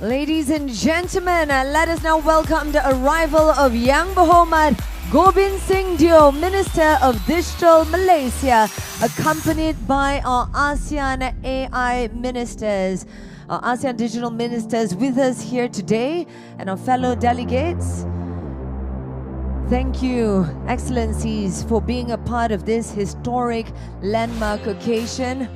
Ladies and gentlemen, let us now welcome the arrival of Yang Berhormat Gobind Singh, Minister of Digital Malaysia, accompanied by our ASEAN AI ministers, our ASEAN digital ministers with us here today, and our fellow delegates. Thank you, Excellencies, for being a part of this historic landmark occasion.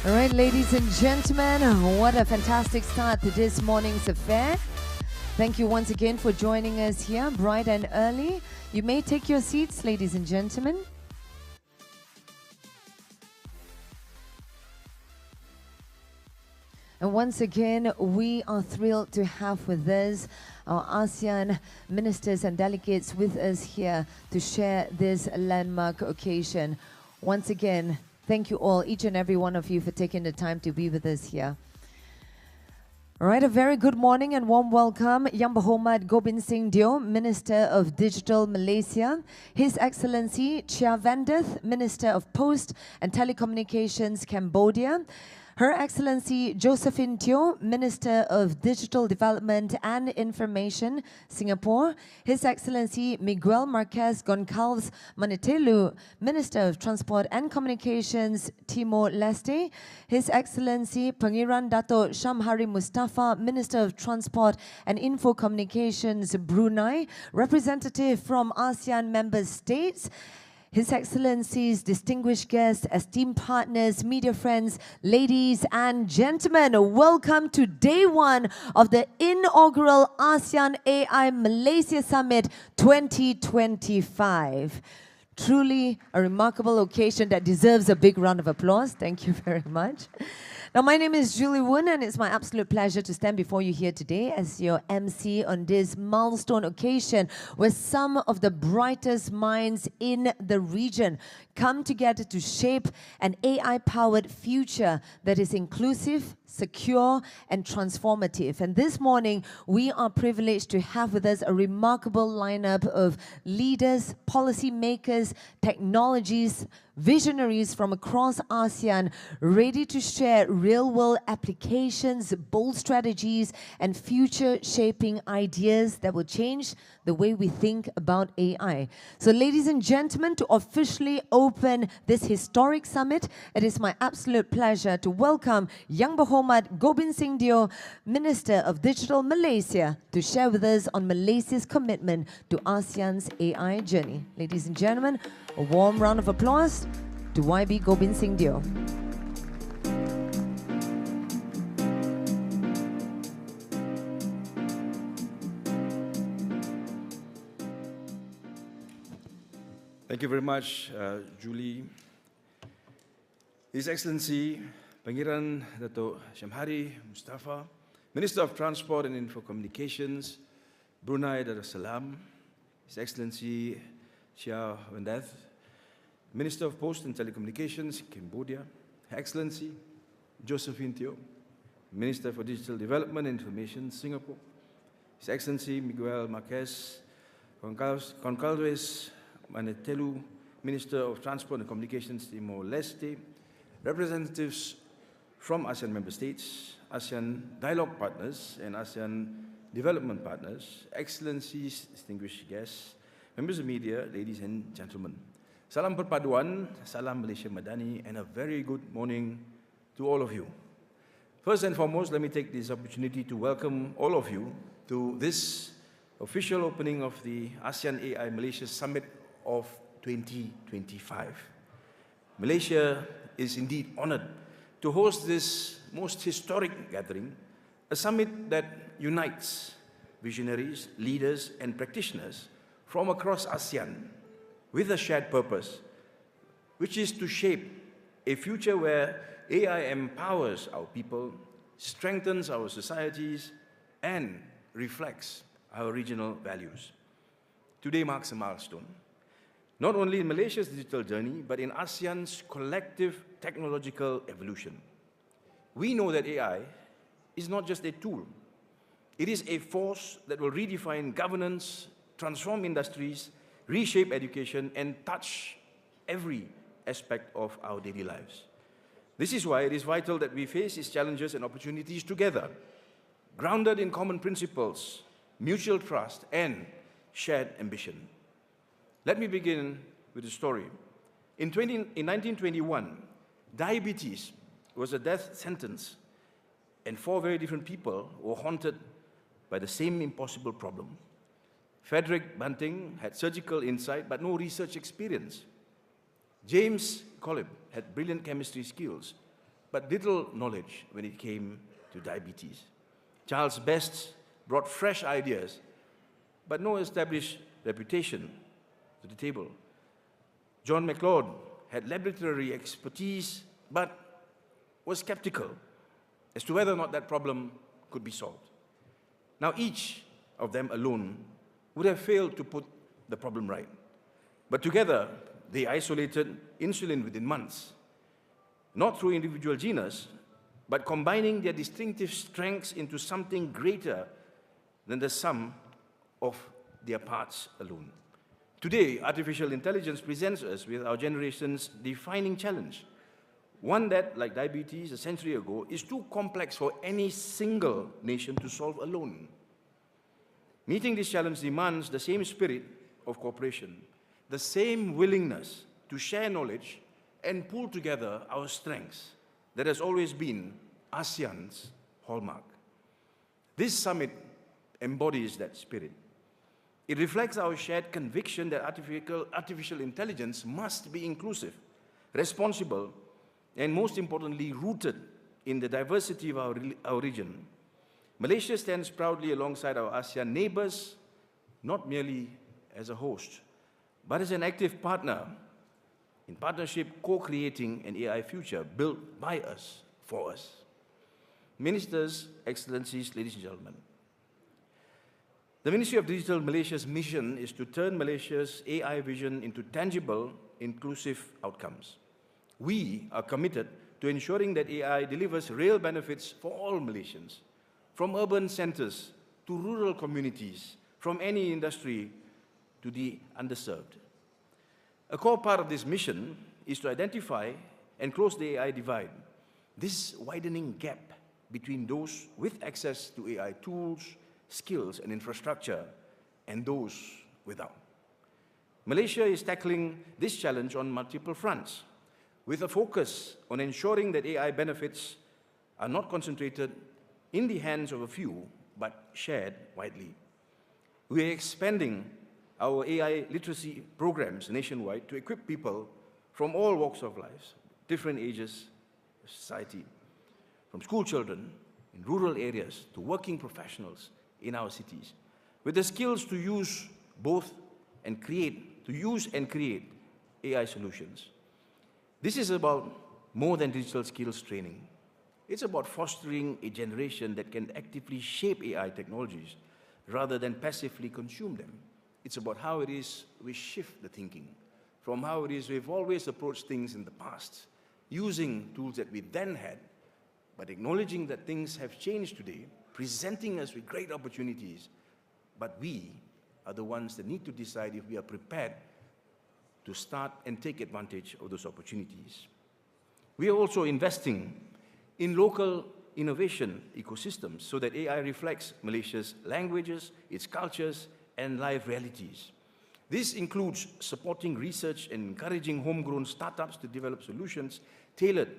All right, ladies and gentlemen, what a fantastic start to this morning's affair. Thank you once again for joining us here bright and early. You may take your seats, ladies and gentlemen. And once again, we are thrilled to have with us our ASEAN ministers and delegates with us here to share this landmark occasion. Once again, thank you all, each and every one of you, for taking the time to be with us here. All right, a very good morning and warm welcome, Yang Berhormat Gobind Singh, Minister of Digital Malaysia, His Excellency Chia Vandeth, Minister of Post and Telecommunications Cambodia, Her Excellency Josephine Teo, Minister of Digital Development and Information, Singapore, His Excellency Miguel Marquez Goncalves Manitelu, Minister of Transport and Communications, Timor-Leste, His Excellency Pangeran Dato' Shamhari Mustafa, Minister of Transport and Info Communications, Brunei, representative from ASEAN member states, His Excellencies, distinguished guests, esteemed partners, media friends, ladies and gentlemen, welcome to day one of the inaugural ASEAN AI Malaysia Summit 2025. Truly a remarkable occasion that deserves a big round of applause. Thank you very much. Now, my name is Julie Woon, and it's my absolute pleasure to stand before you here today as your MC on this milestone occasion where some of the brightest minds in the region come together to shape an AI-powered future that is inclusive, secure, and transformative. And this morning, we are privileged to have with us a remarkable lineup of leaders, policymakers, technologies, visionaries from across ASEAN, ready to share real-world applications, bold strategies, and future-shaping ideas that will change the way we think about AI. So, ladies and gentlemen, to officially open this historic summit, it is my absolute pleasure to welcome Yang Berhormat Gobind Singh, Minister of Digital Malaysia, to share with us on Malaysia's commitment to ASEAN's AI journey. Ladies and gentlemen, a warm round of applause to YB Gobind Singh. Thank you very much, Julie. His Excellency Pangeran Dato' Shamhari Mustafa, Minister of Transport and Info Communications, Brunei Darussalam, His Excellency Chia Vandeth, Minister of Post and Telecommunications, Cambodia, Her Excellency Josephine Teo, Minister for Digital Development and Information, Singapore, His Excellency Miguel Marquez Goncalves Manitelu, Minister of Transport and Communications, Timor-Leste, representatives from ASEAN member states, ASEAN dialogue partners, and ASEAN development partners, Excellencies, distinguished guests, members of media, ladies and gentlemen. Salam Perpaduan, Salam Malaysia Madani, and a very good morning to all of you. First and foremost, let me take this opportunity to welcome all of you to this official opening of the ASEAN AI Malaysia Summit of 2025. Malaysia is indeed honored to host this most historic gathering, a summit that unites visionaries, leaders, and practitioners from across ASEAN with a shared purpose, which is to shape a future where AI empowers our people, strengthens our societies, and reflects our regional values. Today marks a milestone, not only in Malaysia's digital journey, but in ASEAN's collective technological evolution. We know that AI is not just a tool. It is a force that will redefine governance, transform industries, reshape education, and touch every aspect of our daily lives. This is why it is vital that we face its challenges and opportunities together, grounded in common principles, mutual trust, and shared ambition. Let me begin with a story. In 1921, diabetes was a death sentence, and 4 very different people were haunted by the same impossible problem. Frederick Banting had surgical insight but no research experience. James Collip had brilliant chemistry skills but little knowledge when it came to diabetes. Charles Best brought fresh ideas but no established reputation to the table. John MacLeod had laboratory expertise but was skeptical as to whether or not that problem could be solved. Now, each of them alone would have failed to put the problem right. But together, they isolated insulin within months, not through individual genius, but combining their distinctive strengths into something greater than the sum of their parts alone. Today, artificial intelligence presents us with our generation's defining challenge, one that, like diabetes a century ago, is too complex for any single nation to solve alone. Meeting this challenge demands the same spirit of cooperation, the same willingness to share knowledge and pull together our strengths that has always been ASEAN's hallmark. This summit embodies that spirit. It reflects our shared conviction that artificial intelligence must be inclusive, responsible, and most importantly, rooted in the diversity of our region. Malaysia stands proudly alongside our ASEAN neighbors, not merely as a host, but as an active partner in partnership co-creating an AI future built by us, for us. Ministers, Excellencies, ladies and gentlemen, the Ministry of Digital Malaysia's mission is to turn Malaysia's AI vision into tangible, inclusive outcomes. We are committed to ensuring that AI delivers real benefits for all Malaysians, from urban centers to rural communities, from any industry to the underserved. A core part of this mission is to identify and close the AI divide, this widening gap between those with access to AI tools, skills, and infrastructure, and those without. Malaysia is tackling this challenge on multiple fronts, with a focus on ensuring that AI benefits are not concentrated in the hands of a few, but shared widely. We are expanding our AI literacy programs nationwide to equip people from all walks of life, different ages of society, from school children in rural areas to working professionals in our cities, with the skills to use and create AI solutions. This is about more than digital skills training. It's about fostering a generation that can actively shape AI technologies rather than passively consume them. It's about how it is we shift the thinking from how it is we've always approached things in the past, using tools that we then had, but acknowledging that things have changed today, presenting us with great opportunities, but we are the ones that need to decide if we are prepared to start and take advantage of those opportunities. We are also investing in local innovation ecosystems so that AI reflects Malaysia's languages, its cultures, and life realities. This includes supporting research and encouraging homegrown startups to develop solutions tailored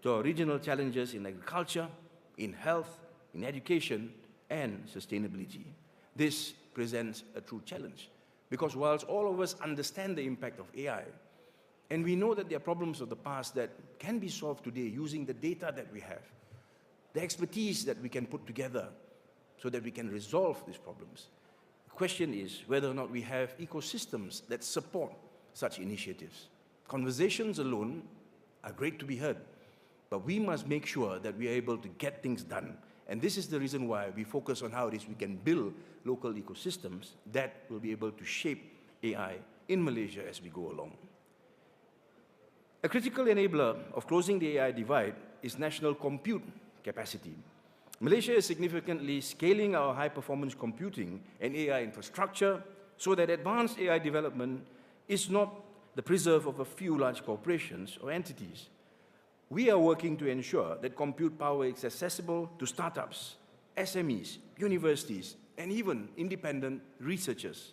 to our regional challenges in agriculture, in health, in education, and sustainability. This presents a true challenge, because whilst all of us understand the impact of AI, and we know that there are problems of the past that can be solved today using the data that we have, the expertise that we can put together so that we can resolve these problems. The question is whether or not we have ecosystems that support such initiatives. Conversations alone are great to be heard, but we must make sure that we are able to get things done And this is the reason why we focus on how it is we can build local ecosystems that will be able to shape AI in Malaysia as we go along. A critical enabler of closing the AI divide is national compute capacity. Malaysia is significantly scaling our high-performance computing and AI infrastructure so that advanced AI development is not the preserve of a few large corporations or entities. We are working to ensure that compute power is accessible to startups, SMEs, universities, and even independent researchers,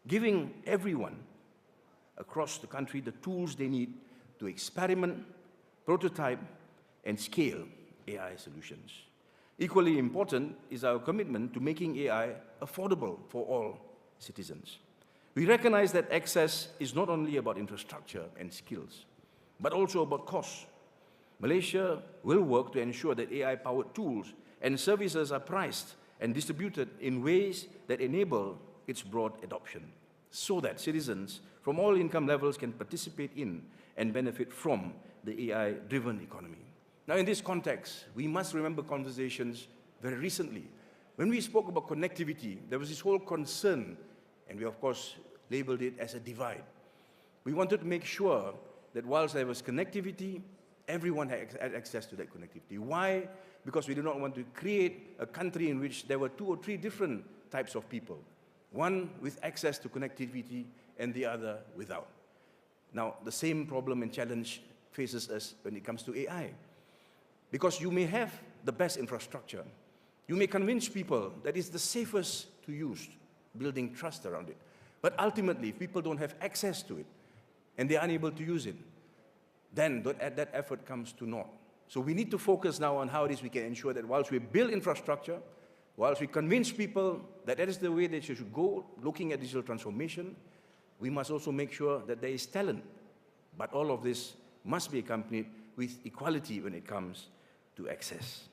giving everyone across the country the tools they need to experiment, prototype, and scale AI solutions. Equally important is our commitment to making AI affordable for all citizens. We recognize that access is not only about infrastructure and skills, but also about cost. Malaysia will work to ensure that AI-powered tools and services are priced and distributed in ways that enable its broad adoption, so that citizens from all income levels can participate in and benefit from the AI-driven economy. Now, in this context, we must remember conversations very recently. When we spoke about connectivity, there was this whole concern, and we, of course, labeled it as a divide. We wanted to make sure that whilst there was connectivity, everyone had access to that connectivity. Why? Because we do not want to create a country in which there were 2 or 3 different types of people, one with access to connectivity and the other without. Now, the same problem and challenge faces us when it comes to AI. Because you may have the best infrastructure, you may convince people that it's the safest to use, building trust around it. But ultimately, if people don't have access to it and they're unable to use it, then that effort comes to naught. So we need to focus now on how it is we can ensure that whilst we build infrastructure, whilst we convince people that that is the way they should go looking at digital transformation, we must also make sure that there is talent. But all of this must be accompanied with equality when it comes to access.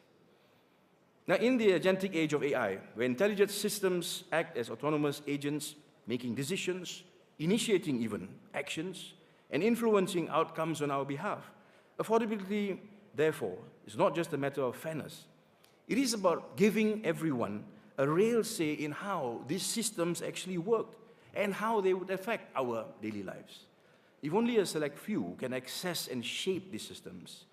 Now, in the agentic age of AI, where intelligent systems act as autonomous agents, making decisions, initiating even actions, and influencing outcomes on our behalf, affordability, therefore, is not just a matter of fairness. It is about giving everyone a real say in how these systems actually work and how they would affect our daily lives. If only a select few can access and shape these systems,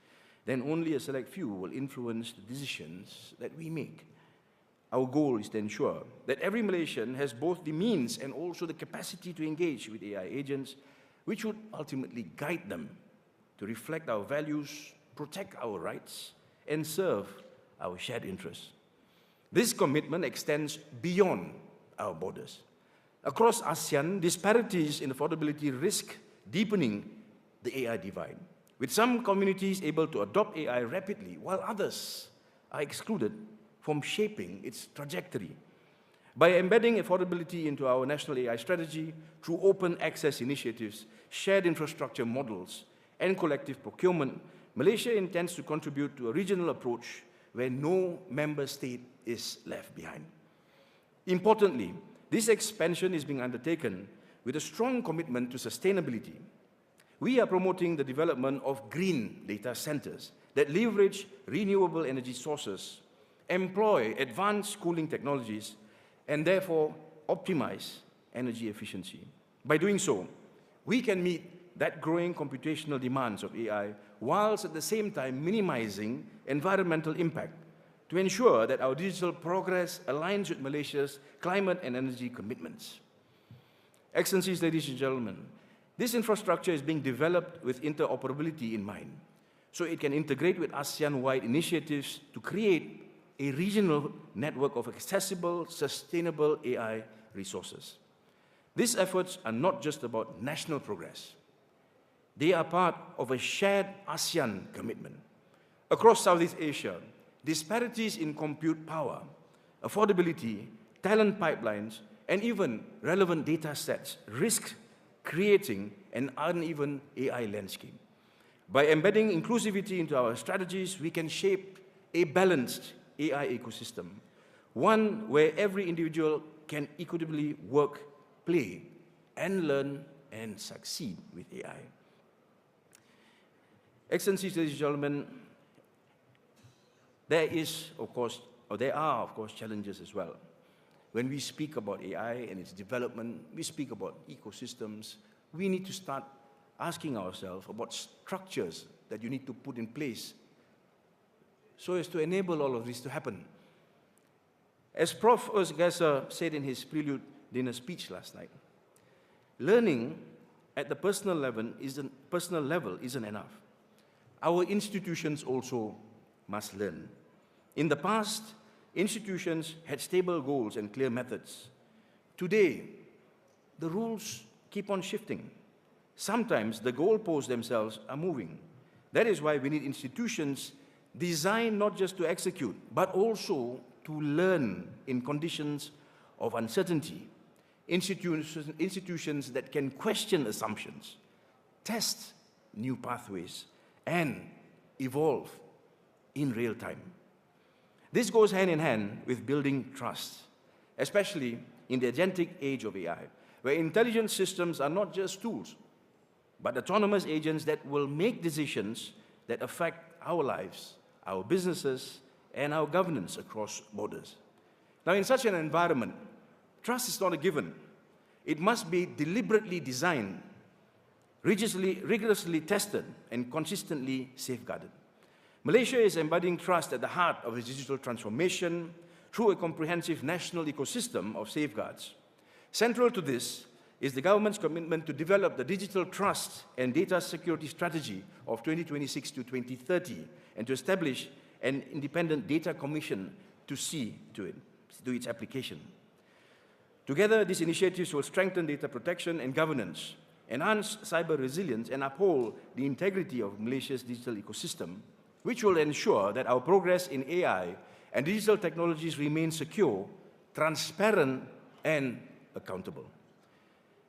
then only a select few will influence the decisions that we make. Our goal is to ensure that every Malaysian has both the means and also the capacity to engage with AI agents, which would ultimately guide them to reflect our values, protect our rights, and serve our shared interests. This commitment extends beyond our borders. Across ASEAN, disparities in affordability risk deepening the AI divide, with some communities able to adopt AI rapidly, while others are excluded from shaping its trajectory. By embedding affordability into our national AI strategy through open access initiatives, shared infrastructure models, and collective procurement, Malaysia intends to contribute to a regional approach where no member state is left behind. Importantly, this expansion is being undertaken with a strong commitment to sustainability. We are promoting the development of green data centers that leverage renewable energy sources, employ advanced cooling technologies, and therefore optimize energy efficiency. By doing so, we can meet that growing computational demands of AI, whilst at the same time minimizing environmental impact to ensure that our digital progress aligns with Malaysia's climate and energy commitments. Excellencies, ladies and gentlemen, this infrastructure is being developed with interoperability in mind, so it can integrate with ASEAN-wide initiatives to create a regional network of accessible, sustainable AI resources. These efforts are not just about national progress. They are part of a shared ASEAN commitment. Across Southeast Asia, disparities in compute power, affordability, talent pipelines, and even relevant data sets risk creating an uneven AI landscape. By embedding inclusivity into our strategies, we can shape a balanced AI ecosystem, one where every individual can equitably work, play, and learn and succeed with AI. Excellencies, ladies and gentlemen, there is, of course, there are, of course, challenges as well. When we speak about AI and its development, we speak about ecosystems, we need to start asking ourselves about structures that you need to put in place so as to enable all of this to happen. As Prof. Gasser said in his prelude dinner speech last night, learning at the personal level isn't enough. Our institutions also must learn. In the past, institutions had stable goals and clear methods. Today, the rules keep on shifting. Sometimes the goalposts themselves are moving. That is why we need institutions designed not just to execute, but also to learn in conditions of uncertainty. Institutions that can question assumptions, test new pathways, and evolve in real time. This goes hand in hand with building trust, especially in the agentic age of AI, where intelligent systems are not just tools, but autonomous agents that will make decisions that affect our lives, our businesses, and our governance across borders. Now, in such an environment, trust is not a given. It must be deliberately designed, rigorously tested, and consistently safeguarded. Malaysia is embodying trust at the heart of its digital transformation through a comprehensive national ecosystem of safeguards. Central to this is the government's commitment to develop the digital trust and data security strategy of 2026 to 2030 and to establish an independent data commission to see to its application. Together, these initiatives will strengthen data protection and governance, enhance cyber resilience, and uphold the integrity of Malaysia's digital ecosystem, which will ensure that our progress in AI and digital technologies remains secure, transparent, and accountable.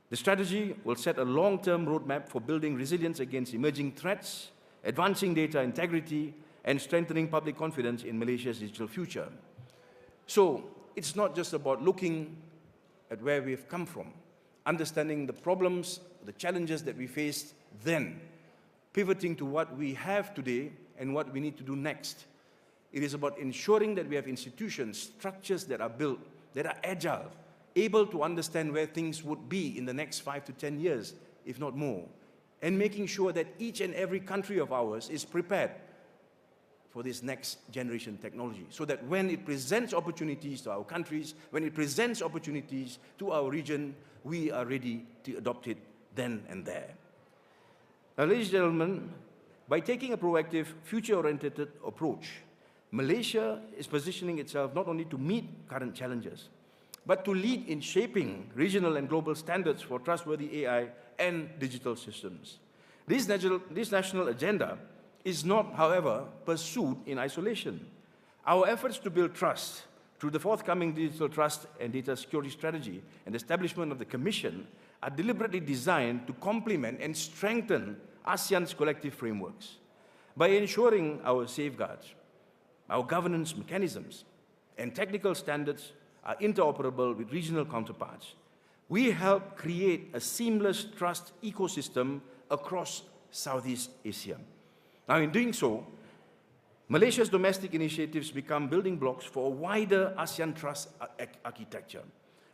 The strategy will set a long-term roadmap for building resilience against emerging threats, advancing data integrity, and strengthening public confidence in Malaysia's digital future. So, it's not just about looking at where we've come from, understanding the problems, the challenges that we faced then, pivoting to what we have today and what we need to do next. It is about ensuring that we have institutions, structures that are built, that are agile, able to understand where things would be in the next 5 to 10 years, if not more, and making sure that each and every country of ours is prepared for this next generation technology, so that when it presents opportunities to our countries, when it presents opportunities to our region, we are ready to adopt it then and there. Now, ladies and gentlemen, by taking a proactive, future-oriented approach, Malaysia is positioning itself not only to meet current challenges, but to lead in shaping regional and global standards for trustworthy AI and digital systems. This national agenda is not, however, pursued in isolation. Our efforts to build trust through the forthcoming Digital Trust and Data Security Strategy and the establishment of the Commission are deliberately designed to complement and strengthen ASEAN's collective frameworks. By ensuring our safeguards, our governance mechanisms, and technical standards are interoperable with regional counterparts, we help create a seamless trust ecosystem across Southeast Asia. Now, in doing so, Malaysia's domestic initiatives become building blocks for a wider ASEAN trust architecture,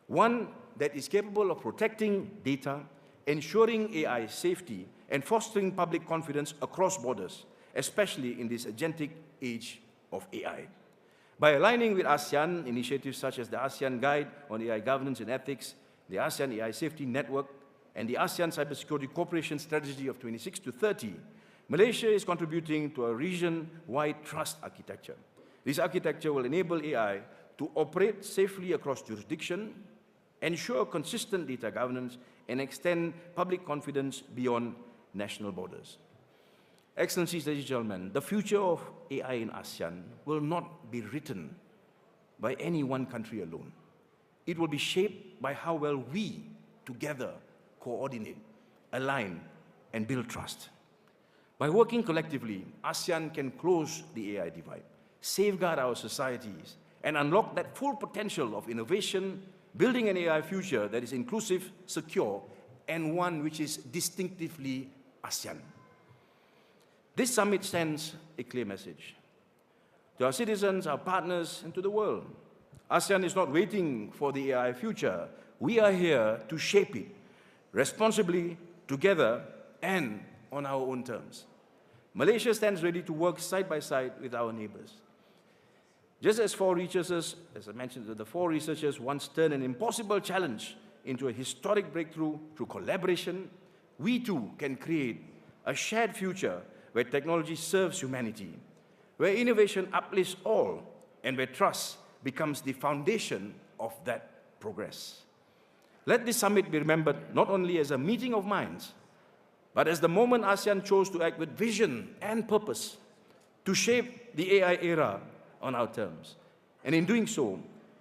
one that is capable of protecting data, ensuring AI safety, and fostering public confidence across borders, especially in this agentic age of AI. By aligning with ASEAN, initiatives such as the ASEAN Guide on AI Governance and Ethics, the ASEAN AI Safety Network, and the ASEAN Cybersecurity Cooperation Strategy of 26 to 30, Malaysia is contributing to a region-wide trust architecture. This architecture will enable AI to operate safely across jurisdictions, ensure consistent data governance, and extend public confidence beyond national borders. Excellencies, ladies and gentlemen, the future of AI in ASEAN will not be written by any one country alone. It will be shaped by how well we together coordinate, align, and build trust. By working collectively, ASEAN can close the AI divide, safeguard our societies, and unlock that full potential of innovation, building an AI future that is inclusive, secure, and one which is distinctively ASEAN. This summit sends a clear message. to our citizens, our partners, and to the world. ASEAN is not waiting for the AI future. We are here to shape it responsibly, together, and on our own terms. Malaysia stands ready to work side by side with our neighbors. Just as four researchers, as I mentioned, the four researchers once turned an impossible challenge into a historic breakthrough through collaboration, we too can create a shared future where technology serves humanity, where innovation uplifts all, and where trust becomes the foundation of that progress. Let this summit be remembered not only as a meeting of minds, but as the moment ASEAN chose to act with vision and purpose to shape the AI era on our terms. And in doing so,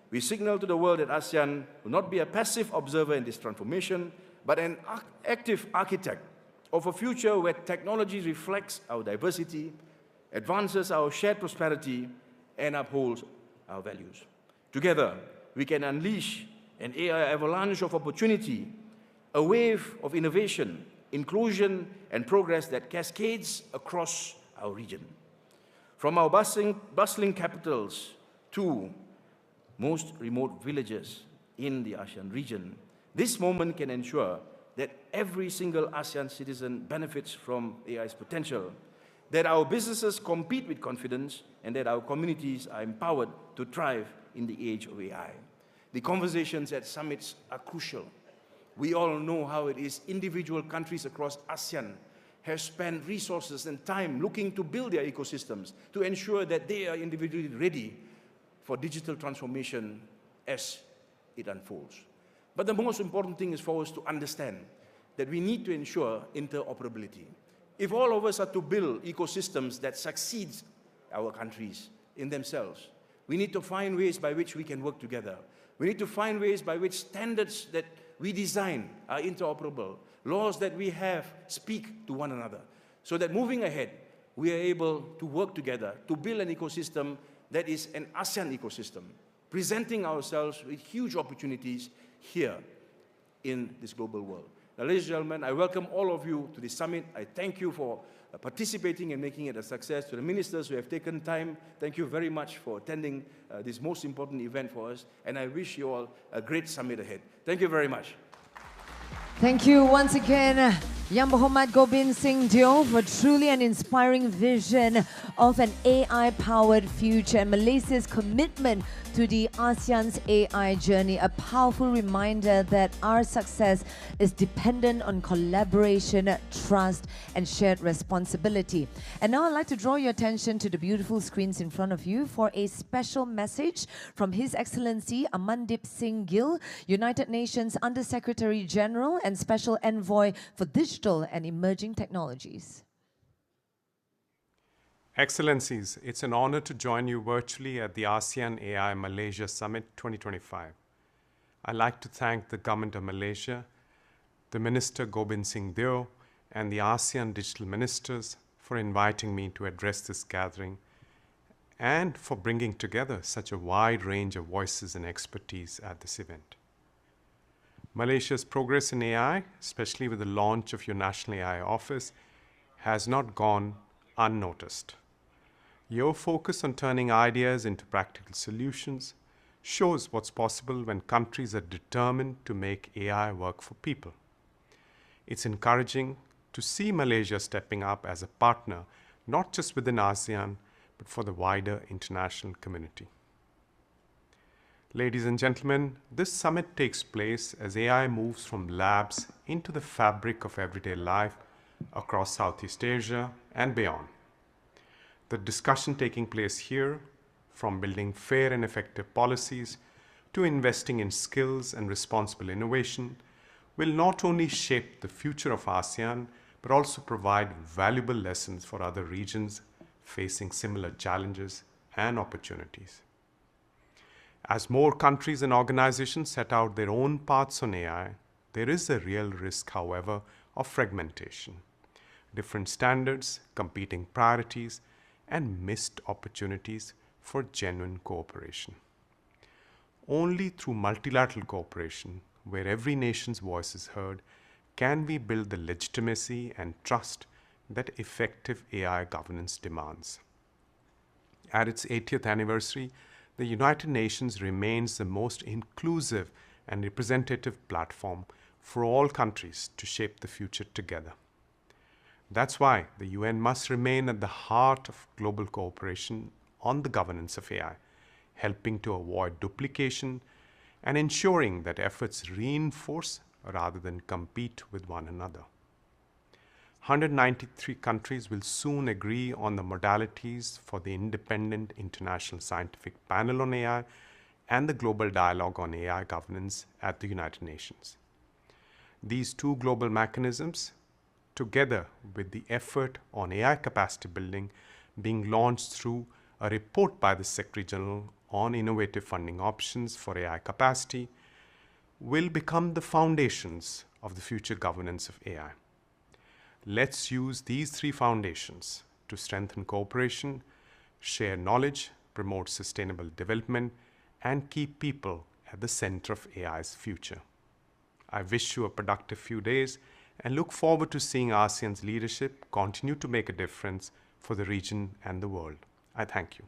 we signal to the world that ASEAN will not be a passive observer in this transformation, but an active architect of a future where technology reflects our diversity, advances our shared prosperity, and upholds our values. Together, we can unleash an AI avalanche of opportunity, a wave of innovation, inclusion, and progress that cascades across our region. From our bustling capitals to most remote villages in the ASEAN region, this moment can ensure that every single ASEAN citizen benefits from AI's potential, that our businesses compete with confidence, and that our communities are empowered to thrive in the age of AI. The conversations at summits are crucial. We all know how it is individual countries across ASEAN have spent resources and time looking to build their ecosystems to ensure that they are individually ready for digital transformation as it unfolds. But the most important thing is for us to understand that we need to ensure interoperability. If all of us are to build ecosystems that succeed our countries in themselves, we need to find ways by which we can work together. We need to find ways by which standards that we design are interoperable, laws that we have speak to one another, so that moving ahead, we are able to work together to build an ecosystem that is an ASEAN ecosystem, presenting ourselves with huge opportunities here in this global world. Now, ladies and gentlemen, I welcome all of you to this summit. I thank you for participating and making it a success. To the ministers who have taken time, thank you very much for attending this most important event for us, and I wish you all a great summit ahead. Thank you very much. Thank you once again, Yang Berhormat Gobind Singh Dio, for truly an inspiring vision of an AI-powered future and Malaysia's commitment to the ASEAN's AI journey, a powerful reminder that our success is dependent on collaboration, trust, and shared responsibility. And now I'd like to draw your attention to the beautiful screens in front of you for a special message from His Excellency Amandip Singh Gill, United Nations Under-Secretary General and Special Envoy for Digital and Emerging Technologies. Excellencies, it's an honor to join you virtually at the ASEAN AI Malaysia Summit 2025. I'd like to thank the Government of Malaysia, the Minister Gobind Singh Dio, and the ASEAN Digital Ministers for inviting me to address this gathering and for bringing together such a wide range of voices and expertise at this event. Malaysia's progress in AI, especially with the launch of your National AI Office, has not gone unnoticed. Your focus on turning ideas into practical solutions shows what's possible when countries are determined to make AI work for people. It's encouraging to see Malaysia stepping up as a partner, not just within ASEAN, but for the wider international community. Ladies and gentlemen, this summit takes place as AI moves from labs into the fabric of everyday life across Southeast Asia and beyond. The discussion taking place here, from building fair and effective policies to investing in skills and responsible innovation, will not only shape the future of ASEAN, but also provide valuable lessons for other regions facing similar challenges and opportunities. As more countries and organizations set out their own paths on AI, there is a real risk, however, of fragmentation, different standards, competing priorities, and missed opportunities for genuine cooperation. Only through multilateral cooperation, where every nation's voice is heard, can we build the legitimacy and trust that effective AI governance demands. At its 80th anniversary, the United Nations remains the most inclusive and representative platform for all countries to shape the future together. That's why the UN must remain at the heart of global cooperation on the governance of AI, helping to avoid duplication and ensuring that efforts reinforce rather than compete with one another. 193 countries will soon agree on the modalities for the Independent International Scientific Panel on AI and the Global Dialogue on AI Governance at the United Nations. These two global mechanisms, together with the effort on AI capacity building being launched through a report by the Secretary General on innovative funding options for AI capacity, will become the foundations of the future governance of AI. Let's use these three foundations to strengthen cooperation, share knowledge, promote sustainable development, and keep people at the center of AI's future. I wish you a productive few days and look forward to seeing ASEAN's leadership continue to make a difference for the region and the world. I thank you.